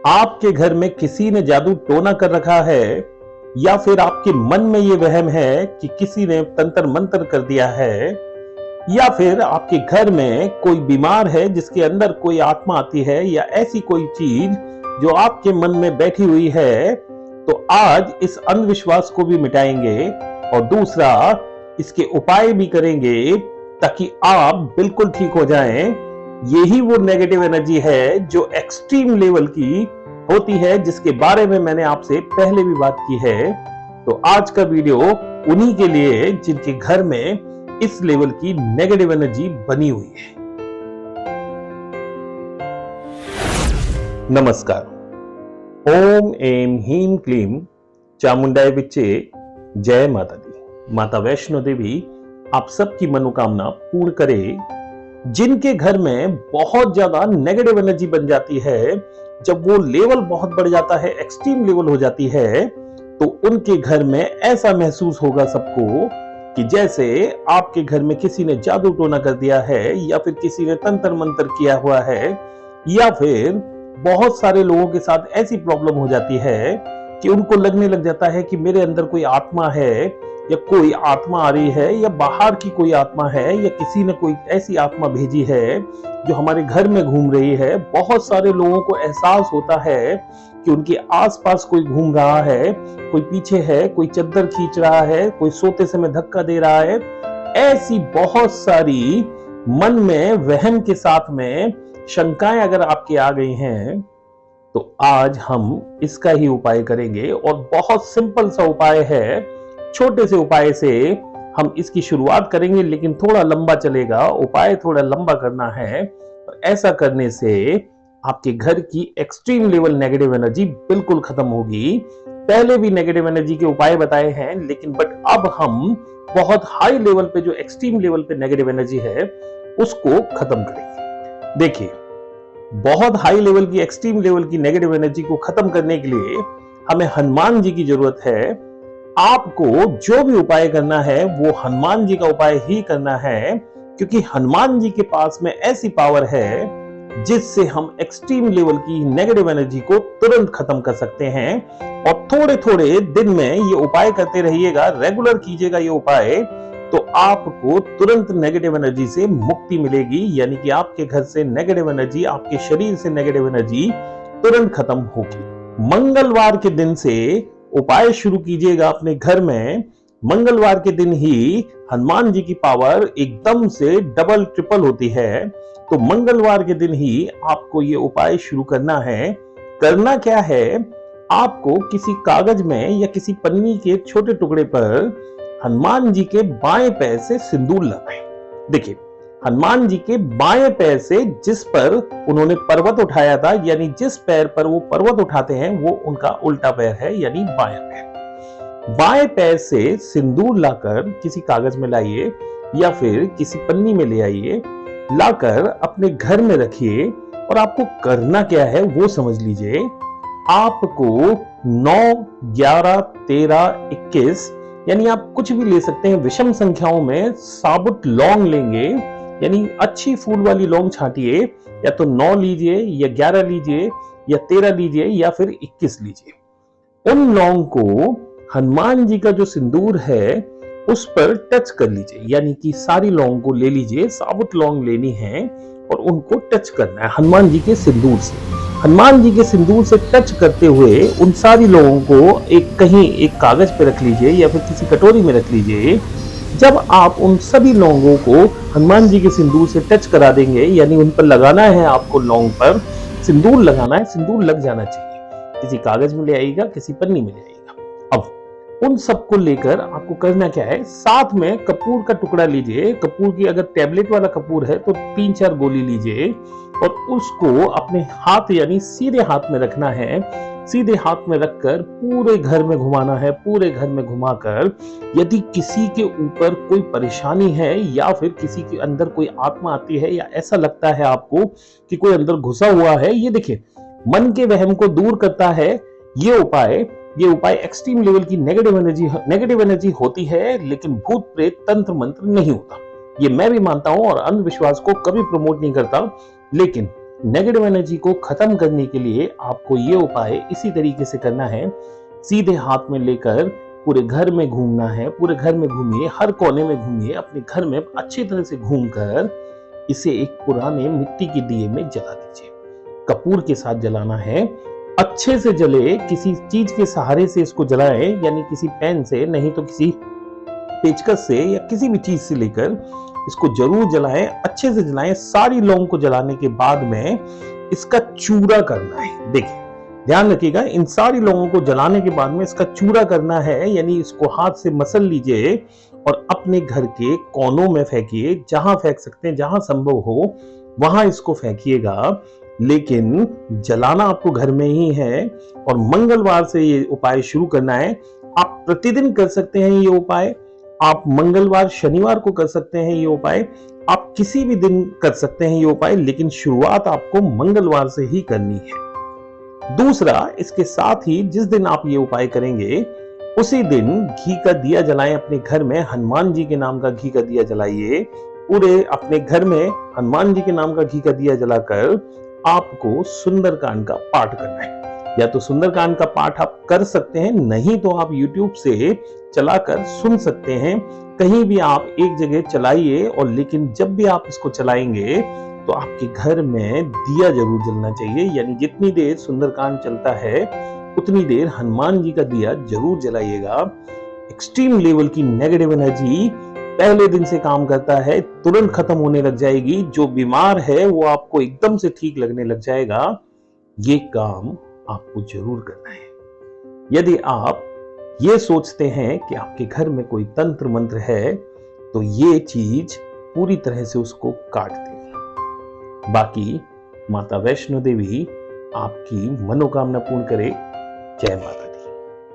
आपके घर में किसी ने जादू टोना कर रखा है या फिर आपके मन में यह वहम है कि किसी ने तंत्र मंत्र कर दिया है, या फिर आपके घर में कोई बीमार है जिसके अंदर कोई आत्मा आती है, या ऐसी कोई चीज जो आपके मन में बैठी हुई है, तो आज इस अंधविश्वास को भी मिटाएंगे और दूसरा इसके उपाय भी करेंगे ताकि आप बिल्कुल ठीक हो जाएं। यही वो नेगेटिव एनर्जी है जो एक्सट्रीम लेवल की होती है, जिसके बारे में मैंने आपसे पहले भी बात की है। तो आज का वीडियो उन्हीं के लिए जिनके घर में इस लेवल की नेगेटिव एनर्जी बनी हुई है। नमस्कार। ओम एम हीम क्लीम चामुंडाय विच्चे जय माता दी। माता वैष्णो देवी आप सबकी मनोकामना पूर्ण करे। जिनके घर में बहुत ज्यादा नेगेटिव एनर्जी बन जाती है, जब वो लेवल बहुत बढ़ जाता है, एक्सट्रीम लेवल हो जाती है, तो उनके घर में ऐसा महसूस होगा सबको कि जैसे आपके घर में किसी ने जादू टोना कर दिया है, या फिर किसी ने तंत्र मंत्र किया हुआ है, या फिर बहुत सारे लोगों के साथ ऐसी प्रॉब्लम हो जाती है कि उनको लगने लग जाता है कि मेरे अंदर कोई आत्मा है, या कोई आत्मा आ रही है, या बाहर की कोई आत्मा है, या किसी ने कोई ऐसी आत्मा भेजी है जो हमारे घर में घूम रही है। बहुत सारे लोगों को एहसास होता है कि उनके आसपास कोई घूम रहा है, कोई पीछे है, कोई चद्दर खींच रहा है, कोई सोते समय धक्का दे रहा है। ऐसी बहुत सारी मन में वहम के साथ में शंकाएं अगर आपके आ गई हैं, तो आज हम इसका ही उपाय करेंगे। और बहुत सिंपल सा उपाय है, छोटे से उपाय से हम इसकी शुरुआत करेंगे, लेकिन थोड़ा लंबा चलेगा। उपाय थोड़ा लंबा करना है, और ऐसा करने से आपके घर की एक्सट्रीम लेवल नेगेटिव एनर्जी बिल्कुल खत्म होगी। पहले भी नेगेटिव एनर्जी के उपाय बताए हैं, लेकिन अब हम बहुत हाई लेवल पे, जो एक्सट्रीम लेवल पे नेगेटिव एनर्जी है, उसको खत्म करेंगे। देखिए, बहुत हाई लेवल की, एक्सट्रीम लेवल की नेगेटिव एनर्जी को खत्म करने के लिए हमें हनुमान जी की जरूरत है। आपको जो भी उपाय करना है वो हनुमान जी का उपाय ही करना है, क्योंकि हनुमान जी के पास में ऐसी पावर है जिससे हम एक्सट्रीम लेवल की नेगेटिव एनर्जी को तुरंत खत्म कर सकते हैं। और थोड़े थोड़े दिन में ये उपाय करते रहिएगा, रेगुलर कीजिएगा ये उपाय, तो आपको तुरंत नेगेटिव एनर्जी से मुक्ति मिलेगी। यानी कि आपके घर से नेगेटिव एनर्जी, आपके शरीर से नेगेटिव एनर्जी तुरंत खत्म होगी। मंगलवार के दिन से उपाय शुरू कीजिएगा अपने घर में। मंगलवार के दिन ही हनुमान जी की पावर एकदम से डबल ट्रिपल होती है। तो मंगलवार के दिन ही आपको ये उपाय शुरू करना है। करना क्या है, आपको किसी कागज में या किसी पन्नी के छोटे टुकड़े पर हनुमान जी के बाएं पैर से सिंदूर लगाएं। देखिए, हनुमान जी के बाएं पैर से, जिस पर उन्होंने पर्वत उठाया था, यानी जिस पैर पर वो पर्वत उठाते हैं, वो उनका उल्टा पैर है, यानी बायां पैर। बाएं पैर से सिंदूर लाकर किसी कागज में लाइए या फिर किसी पन्नी में ले आइए, लाकर अपने घर में रखिए। और आपको करना क्या है वो समझ लीजिए। आपको 9, 11, 13, 21, यानी आप कुछ भी ले सकते हैं, विषम संख्याओं में साबुत लौंग लेंगे, यानी अच्छी फूल वाली लौंग छांटिए। या तो 9 लीजिए, या 11 लीजिए, या 13 लीजिए, या फिर 21 लीजिए। उन लौंग को हनुमान जी का जो सिंदूर है उस पर टच कर लीजिए, यानी कि सारी लौंग को ले लीजिए। साबुत लौंग लेनी है और उनको टच करना है हनुमान जी के सिंदूर से। हनुमान जी के सिंदूर से टच करते हुए उन सारी लौंगों को एक कागज पे रख लीजिए, या फिर किसी कटोरी में रख लीजिए। जब आप उन सभी लौंगों को हनुमान जी के सिंदूर से टच करा देंगे, यानी उन पर लगाना है, आपको लौंग पर सिंदूर लगाना है, सिंदूर लग जाना चाहिए। किसी कागज में ले आइएगा, किसी पन्नी में ले आइएगा। अब उन सबको लेकर आपको करना क्या है, साथ में कपूर का टुकड़ा लीजिए। कपूर की, अगर टैबलेट वाला कपूर है तो 3-4 गोली लीजिए, और उसको अपने हाथ, यानी सीधे हाथ में रखना है। सीधे हाथ में रखकर पूरे घर में घुमाना है। पूरे घर में घुमाकर, यदि किसी के ऊपर कोई परेशानी है, या फिर किसी के अंदर कोई आत्मा आती है, या ऐसा लगता है आपको कि कोई अंदर घुसा हुआ है, ये देखिए, मन के वहम को दूर करता है ये उपाय एक्सट्रीम लेवल की नेगेटिव एनर्जी होती है, लेकिन भूत प्रेत तंत्र मंत्र नहीं होता। ये मैं भी मानता हूं, और अंधविश्वास को कभी प्रमोट नहीं करता, लेकिन नेगेटिव एनर्जी को खत्म करने के लिए आपको ये उपाय इसी तरीके से करना है। सीधे हाथ में लेकर पूरे घर में घूमना है, पूरे घर में घूमिए, हर कोने में घूमिए, अपने घर में अच्छी तरह से घूमकर इसे एक पुराने मिट्टी के दिए में जला दीजिए। कपूर के साथ जलाना है, अच्छे से जले, किसी चीज के सहारे से इसको जलाएं, यानी किसी पेन से, नहीं तो किसी पेचकस से या किसी भी चीज से लेकर इसको जरूर जलाएं, अच्छे से जलाएं। सारी लौंग को जलाने के बाद में इसका चूरा करना है। देखिए, ध्यान रखिएगा, इन सारी लौंगों को जलाने के बाद में इसका चूरा करना है, यानी इसको हाथ से मसल लीजिए और अपने घर के कोनों में फेंकिए। जहां फेंक सकते हैं, जहां संभव हो वहां इसको फेंकिएगा, लेकिन जलाना आपको घर में ही है। और मंगलवार से ये उपाय शुरू करना है। आप प्रतिदिन कर सकते हैं ये उपाय, आप मंगलवार शनिवार को कर सकते हैं ये उपाय, आप किसी भी दिन कर सकते हैं ये उपाय, लेकिन शुरुआत आपको मंगलवार से ही करनी है। दूसरा, इसके साथ ही जिस दिन आप ये उपाय करेंगे उसी दिन घी का दिया जलाएं अपने घर में। हनुमान जी के नाम का घी का दिया जलाइए। पूरे अपने घर में हनुमान जी के नाम का घी का दिया जलाकर आपको सुंदरकांड का पाठ करना है। या तो सुंदरकांड का पाठ आप कर सकते हैं, नहीं तो आप YouTube से चलाकर सुन सकते हैं। कहीं भी आप एक जगह चलाइए, और लेकिन जब भी आप इसको चलाएंगे तो आपके घर में दिया जरूर जलना चाहिए। यानी जितनी देर सुंदरकांड चलता है उतनी देर हनुमान जी का दिया जरूर जलाइएगा। एक्सट्रीम लेवल की नेगेटिव एनर्जी पहले दिन से काम करता है, तुरंत खत्म होने लग जाएगी। जो बीमार है वो आपको एकदम से ठीक लगने लग जाएगा। ये काम आपको जरूर करना है। यदि आप ये सोचते हैं कि आपके घर में कोई तंत्र मंत्र है, तो ये चीज पूरी तरह से उसको काट देगी। बाकी माता वैष्णो देवी आपकी मनोकामना पूर्ण करे। जय माता दी।